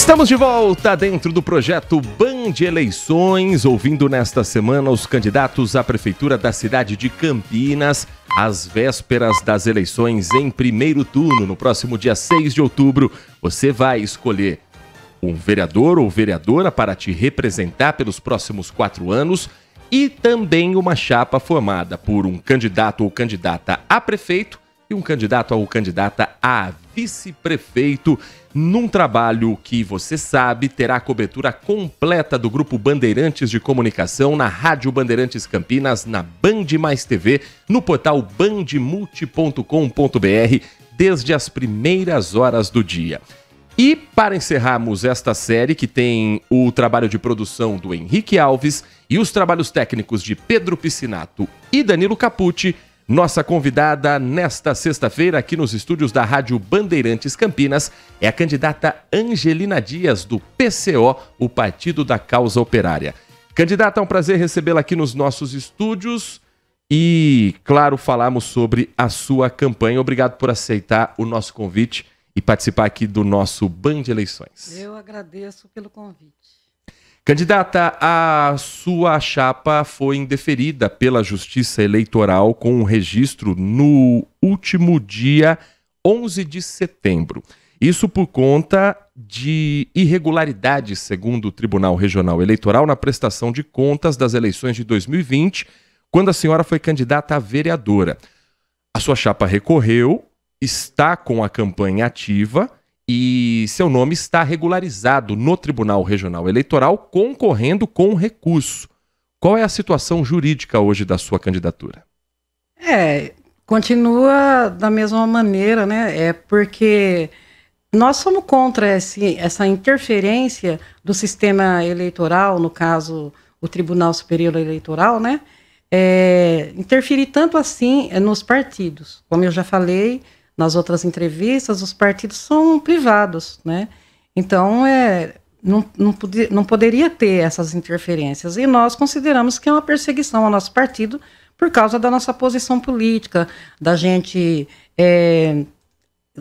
Estamos de volta dentro do projeto Band Eleições, ouvindo nesta semana os candidatos à Prefeitura da cidade de Campinas, às vésperas das eleições em primeiro turno. No próximo dia 6 de outubro, você vai escolher um vereador ou vereadora para te representar pelos próximos 4 anos e também uma chapa formada por um candidato ou candidata a prefeito e um candidato ou candidata a vice-prefeito, num trabalho que, você sabe, terá a cobertura completa do Grupo Bandeirantes de Comunicação na Rádio Bandeirantes Campinas, na Band Mais TV, no portal bandmulti.com.br, desde as primeiras horas do dia. E para encerrarmos esta série, que tem o trabalho de produção do Henrique Alves e os trabalhos técnicos de Pedro Piscinato e Danilo Capucci, nossa convidada nesta sexta-feira aqui nos estúdios da Rádio Bandeirantes Campinas é a candidata Angelina Dias, do PCO, o Partido da Causa Operária. Candidata, é um prazer recebê-la aqui nos nossos estúdios e, claro, falarmos sobre a sua campanha. Obrigado por aceitar o nosso convite e participar aqui do nosso Band Eleições. Eu agradeço pelo convite. Candidata, a sua chapa foi indeferida pela Justiça Eleitoral com um registro no último dia 11 de setembro. Isso por conta de irregularidades, segundo o Tribunal Regional Eleitoral, na prestação de contas das eleições de 2020, quando a senhora foi candidata a vereadora. A sua chapa recorreu, está com a campanha ativa e seu nome está regularizado no Tribunal Regional Eleitoral, concorrendo com recurso. Qual é a situação jurídica hoje da sua candidatura? Continua da mesma maneira, né? Porque nós somos contra essa interferência do sistema eleitoral, no caso, o Tribunal Superior Eleitoral, né? Interferir tanto assim nos partidos. Como eu já falei nas outras entrevistas, os partidos são privados, né? Então, não poderia ter essas interferências. E nós consideramos que é uma perseguição ao nosso partido por causa da nossa posição política, da gente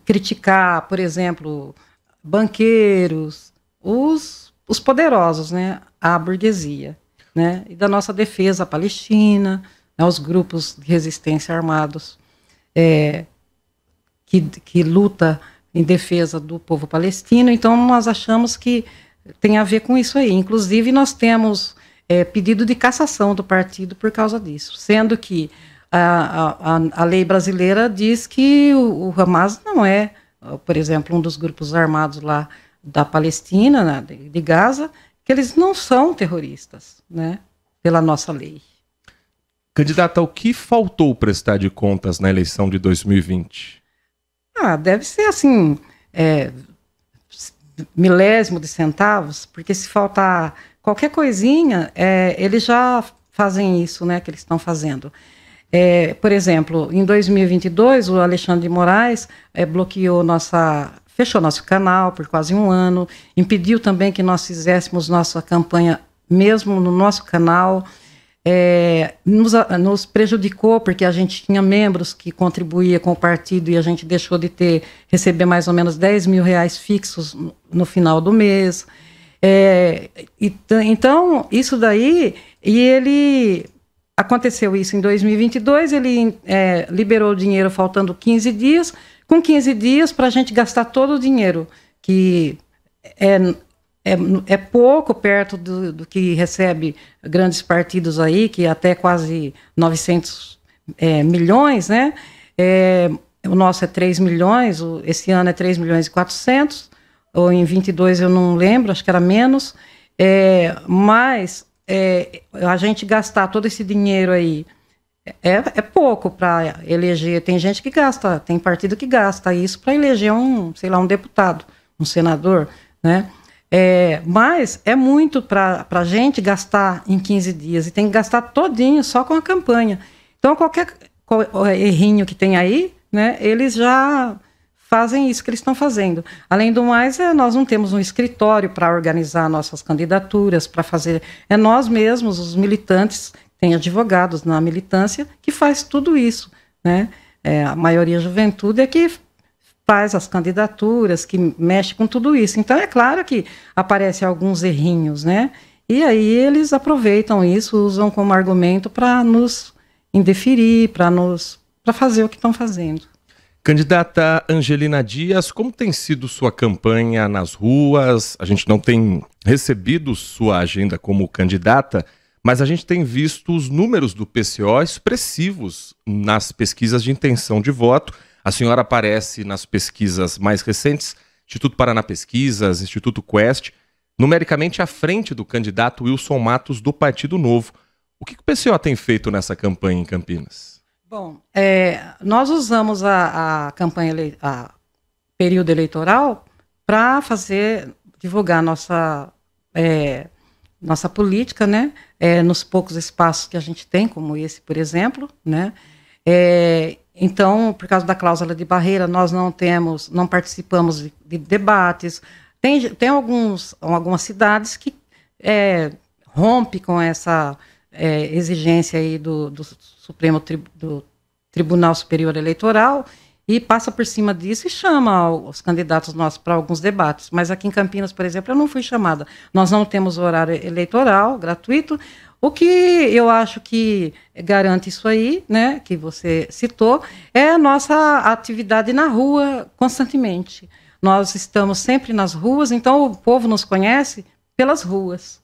criticar, por exemplo, banqueiros, os poderosos, né? A burguesia, né? E da nossa defesa à Palestina, aos grupos de resistência armados, que luta em defesa do povo palestino. Então, nós achamos que tem a ver com isso aí. Inclusive, nós temos pedido de cassação do partido por causa disso, sendo que a lei brasileira diz que o Hamas não é, por exemplo, um dos grupos armados lá da Palestina, né, de Gaza, que eles não são terroristas, né, pela nossa lei. Candidata, o que faltou prestar de contas na eleição de 2020? Deve ser assim, milésimo de centavos, porque se faltar qualquer coisinha, eles já fazem isso, né, que eles estão fazendo. Por exemplo, em 2022, o Alexandre de Moraes fechou nosso canal por quase 1 ano, impediu também que nós fizéssemos nossa campanha mesmo no nosso canal, nos prejudicou porque a gente tinha membros que contribuía com o partido e a gente deixou de receber mais ou menos 10 mil reais fixos no final do mês. Então, isso daí, aconteceu isso em 2022, ele liberou o dinheiro faltando 15 dias, com 15 dias para a gente gastar todo o dinheiro, que é pouco perto do que recebe grandes partidos aí, que até quase 900 milhões, né? O nosso é 3 milhões, esse ano é 3 milhões e 400, ou em 22 eu não lembro, acho que era menos, mas a gente gastar todo esse dinheiro aí é pouco para eleger. Tem gente que gasta, tem partido que gasta isso para eleger um deputado, um senador, né? Mas é muito para a gente gastar em 15 dias e tem que gastar todinho só com a campanha. Então, qualquer errinho que tem aí, né, eles já fazem isso que eles estão fazendo. Além do mais, nós não temos um escritório para organizar nossas candidaturas, para fazer. Nós mesmos, os militantes, tem advogados na militância que faz tudo isso, né? A maioria juventude é que faz as candidaturas, que mexe com tudo isso. Então, é claro que aparecem alguns errinhos, né? E aí eles aproveitam isso, usam como argumento para nos indeferir, para fazer o que estão fazendo. Candidata Angelina Dias, como tem sido sua campanha nas ruas? A gente não tem recebido sua agenda como candidata, mas a gente tem visto os números do PCO expressivos nas pesquisas de intenção de voto. A senhora aparece nas pesquisas mais recentes, Instituto Paraná Pesquisas, Instituto Quest, numericamente à frente do candidato Wilson Matos do Partido Novo. O que o PCO tem feito nessa campanha em Campinas? Bom, nós usamos a campanha, período eleitoral para divulgar nossa política, né? Nos poucos espaços que a gente tem, como esse, por exemplo, né? Então, por causa da cláusula de barreira, nós não participamos de debates. Tem algumas cidades que rompe com essa exigência aí do Tribunal Superior Eleitoral e passa por cima disso e chama os candidatos nossos para alguns debates. Mas aqui em Campinas, por exemplo, eu não fui chamada. Nós não temos horário eleitoral gratuito. O que eu acho que garante isso aí, né, que você citou, é a nossa atividade na rua constantemente. Nós estamos sempre nas ruas, então o povo nos conhece pelas ruas.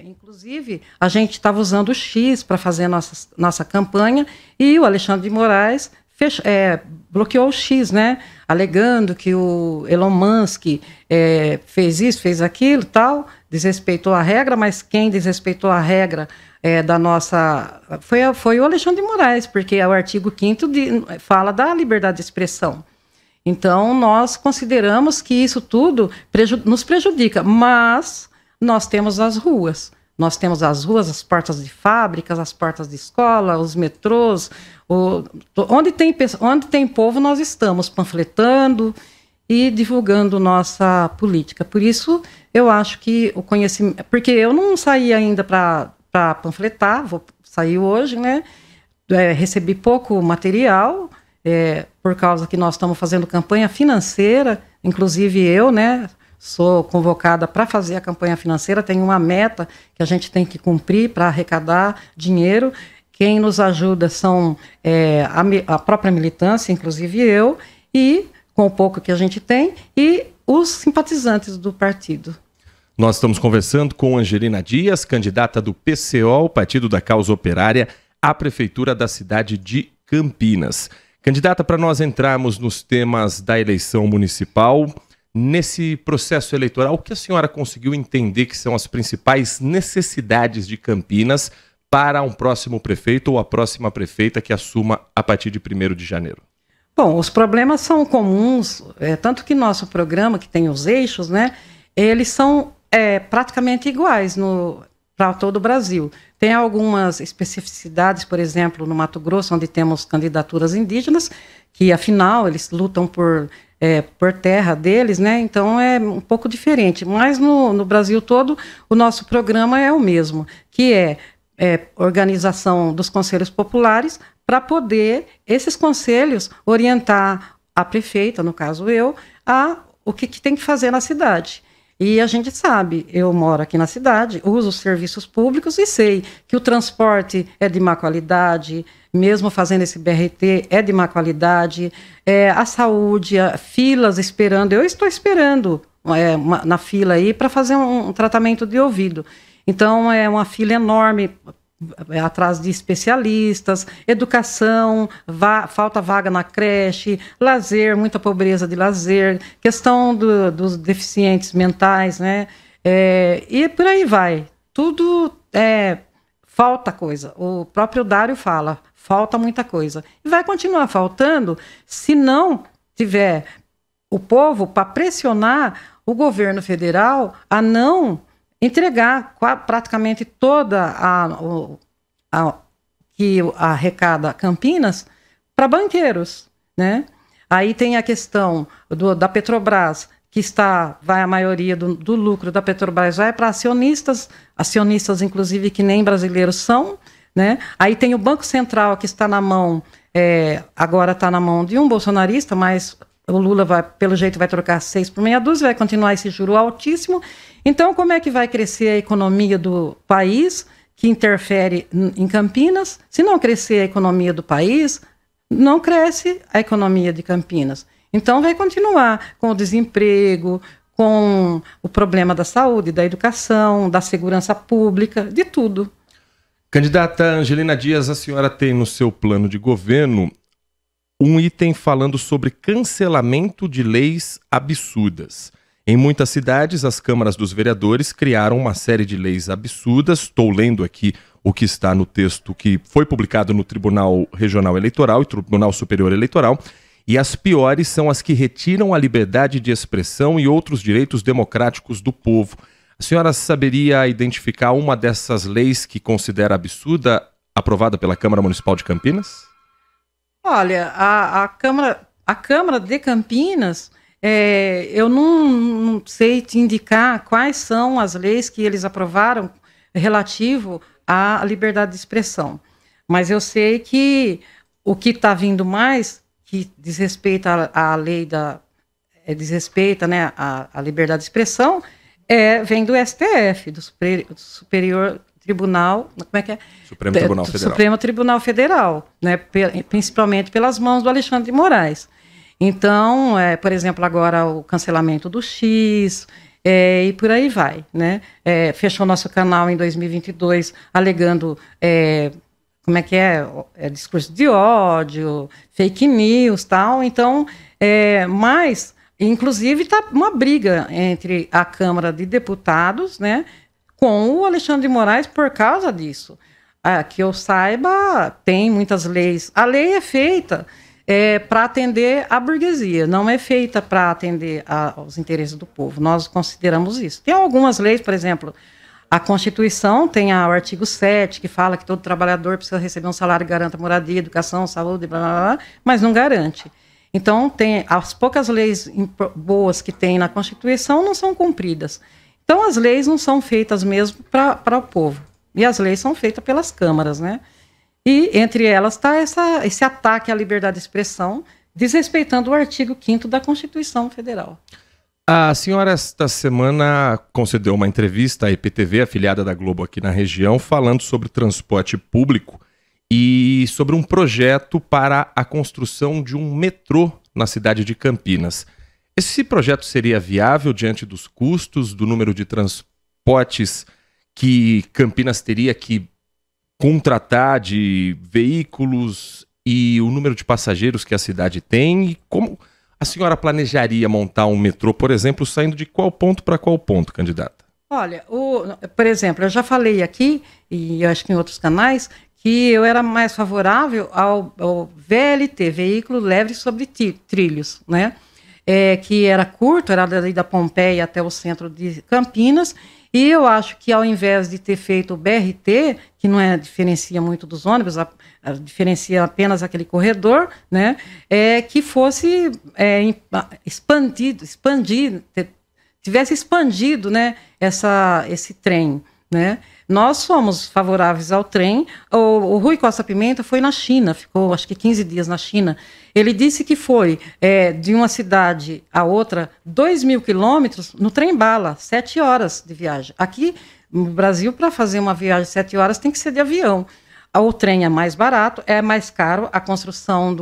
Inclusive, a gente estava usando o X para fazer nossa campanha e o Alexandre de Moraes bloqueou o X, né? Alegando que o Elon Musk fez isso, fez aquilo, tal, desrespeitou a regra, mas quem desrespeitou a regra da nossa... Foi o Alexandre de Moraes, porque o artigo 5º fala da liberdade de expressão. Então, nós consideramos que isso tudo nos prejudica, mas nós temos as ruas. Nós temos as ruas, as portas de fábricas, as portas de escola, os metrôs. Onde tem povo, nós estamos panfletando e divulgando nossa política. Por isso, eu acho que o conhecimento... Porque eu não saí ainda para panfletar, vou sair hoje, né? Recebi pouco material, por causa que nós estamos fazendo campanha financeira, inclusive eu, né? Sou convocada para fazer a campanha financeira, tem uma meta que a gente tem que cumprir para arrecadar dinheiro. Quem nos ajuda são a própria militância, inclusive eu, e com o pouco que a gente tem, e os simpatizantes do partido. Nós estamos conversando com Angelina Dias, candidata do PCO, Partido da Causa Operária, à Prefeitura da cidade de Campinas. Candidata, para nós entrarmos nos temas da eleição municipal, nesse processo eleitoral, o que a senhora conseguiu entender que são as principais necessidades de Campinas para um próximo prefeito ou a próxima prefeita que assuma a partir de 1º de janeiro? Bom, os problemas são comuns, tanto que nosso programa, que tem os eixos, né, eles são praticamente iguais para todo o Brasil. Tem algumas especificidades, por exemplo, no Mato Grosso, onde temos candidaturas indígenas, que afinal eles lutam por terra deles, né? Então é um pouco diferente. Mas no Brasil todo, o nosso programa é o mesmo, que é organização dos conselhos populares para poder esses conselhos orientar a prefeita, no caso eu, o que tem que fazer na cidade. E a gente sabe, eu moro aqui na cidade, uso os serviços públicos e sei que o transporte é de má qualidade, mesmo fazendo esse BRT é de má qualidade, a saúde, filas esperando, eu estou esperando na fila aí para fazer um tratamento de ouvido. Então é uma fila enorme atrás de especialistas, educação, falta vaga na creche, lazer, muita pobreza de lazer, questão dos deficientes mentais, né? E por aí vai. Tudo falta coisa. O próprio Dário fala, falta muita coisa. E vai continuar faltando se não tiver o povo para pressionar o governo federal a não entregar praticamente toda que arrecada Campinas para banqueiros, né? Aí tem a questão da Petrobras, que vai a maioria do lucro da Petrobras vai para acionistas inclusive que nem brasileiros são, né? Aí tem o Banco Central, que está na mão, agora está na mão de um bolsonarista, mas o Lula vai, pelo jeito, vai trocar 6 por meia dúzia, vai continuar esse juro altíssimo. Então, como é que vai crescer a economia do país, que interfere em Campinas? Se não crescer a economia do país, não cresce a economia de Campinas. Então, vai continuar com o desemprego, com o problema da saúde, da educação, da segurança pública, de tudo. Candidata Angelina Dias, a senhora tem no seu plano de governo um item falando sobre cancelamento de leis absurdas. Em muitas cidades, as câmaras dos vereadores criaram uma série de leis absurdas. Estou lendo aqui o que está no texto que foi publicado no Tribunal Regional Eleitoral e Tribunal Superior Eleitoral. E as piores são as que retiram a liberdade de expressão e outros direitos democráticos do povo. A senhora saberia identificar uma dessas leis que considera absurda, aprovada pela Câmara Municipal de Campinas? Olha, a Câmara de Campinas, eu não sei te indicar quais são as leis que eles aprovaram relativo à liberdade de expressão. Mas eu sei que o que está vindo mais, que diz respeito à lei desrespeita, né, a liberdade de expressão, vem do STF, do Superior Tribunal, como é que é? Supremo Tribunal Federal. Supremo Tribunal Federal, né? Principalmente pelas mãos do Alexandre de Moraes. Então, por exemplo, agora o cancelamento do X, e por aí vai, né? Fechou nosso canal em 2022 alegando, como é que discurso de ódio, fake news, tal. Então, mas, inclusive, está uma briga entre a Câmara de Deputados, né, com o Alexandre de Moraes por causa disso. Que eu saiba, tem muitas leis. A lei é feita para atender a burguesia, não é feita para atender aos interesses do povo. Nós consideramos isso. Tem algumas leis, por exemplo, a Constituição tem o artigo 7, que fala que todo trabalhador precisa receber um salário que garanta moradia, educação, saúde, blá, blá, blá, mas não garante. Então, as poucas leis boas que tem na Constituição não são cumpridas. Então, as leis não são feitas mesmo para o povo. E as leis são feitas pelas câmaras, né? E entre elas está esse ataque à liberdade de expressão, desrespeitando o artigo 5º da Constituição Federal. A senhora, esta semana, concedeu uma entrevista à EPTV, afiliada da Globo aqui na região, falando sobre transporte público e sobre um projeto para a construção de um metrô na cidade de Campinas. Esse projeto seria viável diante dos custos, do número de transportes que Campinas teria que contratar de veículos e o número de passageiros que a cidade tem? E como a senhora planejaria montar um metrô, por exemplo, saindo de qual ponto para qual ponto, candidata? Olha, por exemplo, eu já falei aqui, e eu acho que em outros canais, que eu era mais favorável ao VLT, Veículo Leve sobre Trilhos, né? Que era curto, era dali da Pompeia até o centro de Campinas, e eu acho que ao invés de ter feito o BRT, que não diferencia muito dos ônibus, diferencia apenas aquele corredor, né, que fosse tivesse expandido, né, esse trem, né. Nós somos favoráveis ao trem. O Rui Costa Pimenta foi na China, ficou acho que 15 dias na China. Ele disse que foi de uma cidade a outra 2.000 quilômetros no trem-bala, 7 horas de viagem. Aqui no Brasil, para fazer uma viagem de 7 horas, tem que ser de avião. O trem é mais barato, é mais caro, a construção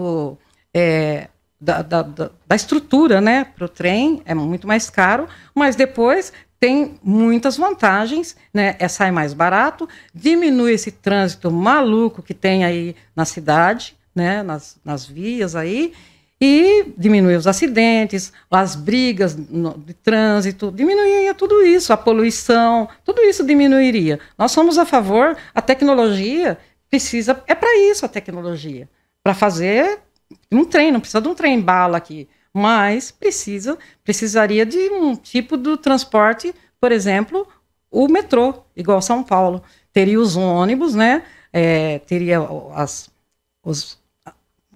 da estrutura, né, para o trem é muito mais caro, mas depois tem muitas vantagens, né? Sai mais barato, diminui esse trânsito maluco que tem aí na cidade, né? Nas vias aí, e diminui os acidentes, as brigas de trânsito, diminuiria tudo isso, a poluição, tudo isso diminuiria. Nós somos a favor, a tecnologia precisa, para isso a tecnologia, para fazer um trem, não precisa de um trem-bala aqui, mas precisaria de um tipo de transporte, por exemplo, o metrô, igual São Paulo. Teria os ônibus, né? Teria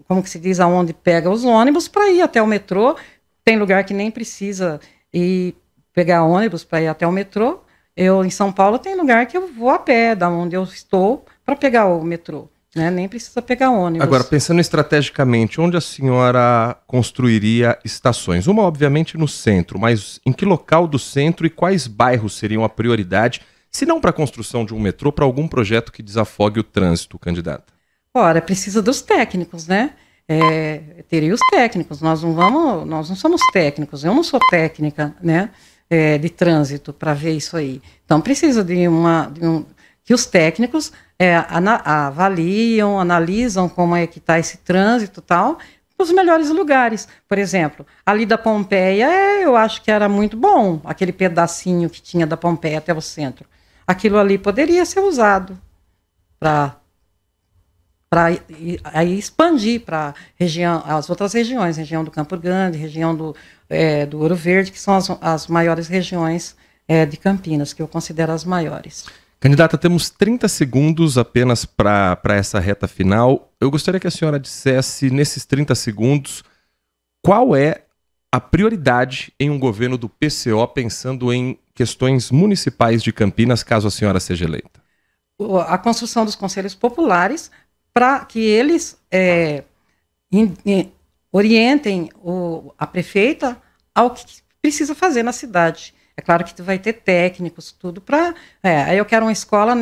como que se diz, aonde pega os ônibus para ir até o metrô. Tem lugar que nem precisa ir pegar ônibus para ir até o metrô. Em São Paulo, tem lugar que eu vou a pé, da onde eu estou, para pegar o metrô. né? Nem precisa pegar ônibus. Agora, pensando estrategicamente, onde a senhora construiria estações? Uma, obviamente, no centro, mas em que local do centro e quais bairros seriam a prioridade, se não para a construção de um metrô, para algum projeto que desafogue o trânsito, candidata? Ora, precisa dos técnicos, né? Teria os técnicos, nós não somos técnicos, eu não sou técnica, né, de trânsito para ver isso aí. Então precisa que os técnicos avaliam, analisam como é que está esse trânsito e tal, os melhores lugares. Por exemplo, ali da Pompeia, eu acho que era muito bom, aquele pedacinho que tinha da Pompeia até o centro. Aquilo ali poderia ser usado para aí expandir para as outras regiões, região do Campo Grande, região do Ouro Verde, que são as maiores regiões de Campinas, que eu considero as maiores. Candidata, temos 30 segundos apenas para essa reta final. Eu gostaria que a senhora dissesse, nesses 30 segundos, qual é a prioridade em um governo do PCO pensando em questões municipais de Campinas, caso a senhora seja eleita. A construção dos conselhos populares, para que eles orientem a prefeita ao que precisa fazer na cidade. É claro que vai ter técnicos, tudo para... aí eu quero uma escola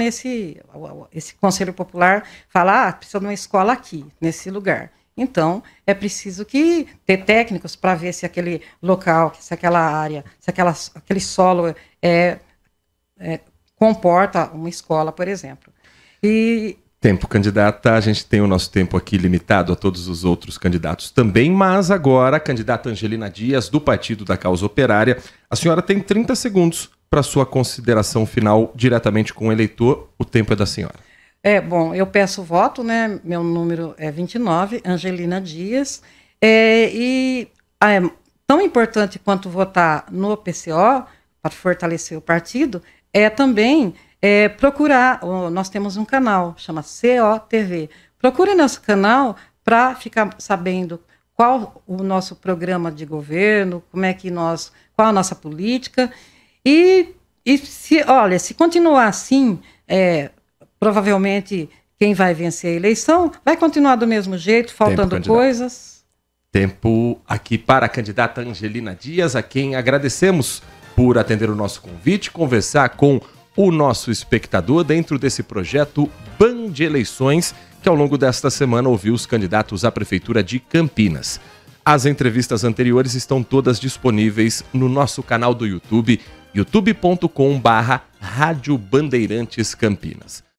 esse conselho popular fala, precisa de uma escola aqui, nesse lugar. Então, é preciso ter técnicos para ver se aquele local, se aquela área, se aquele solo comporta uma escola, por exemplo. Tempo, candidata. A gente tem o nosso tempo aqui limitado a todos os outros candidatos também, mas agora a candidata Angelina Dias, do Partido da Causa Operária, a senhora tem 30 segundos para sua consideração final diretamente com o eleitor. O tempo é da senhora. Bom, eu peço voto, né? Meu número é 29, Angelina Dias. Tão importante quanto votar no PCO, para fortalecer o partido, também procurar, nós temos um canal, chama COTV. Procure nosso canal para ficar sabendo qual o nosso programa de governo, qual a nossa política. Se continuar assim, provavelmente quem vai vencer a eleição vai continuar do mesmo jeito, faltando coisas. Tempo aqui para a candidata Angelina Dias, a quem agradecemos por atender o nosso convite, conversar com o nosso espectador dentro desse projeto Band Eleições, que ao longo desta semana ouviu os candidatos à Prefeitura de Campinas. As entrevistas anteriores estão todas disponíveis no nosso canal do YouTube, youtube.com/Rádio Bandeirantes Campinas.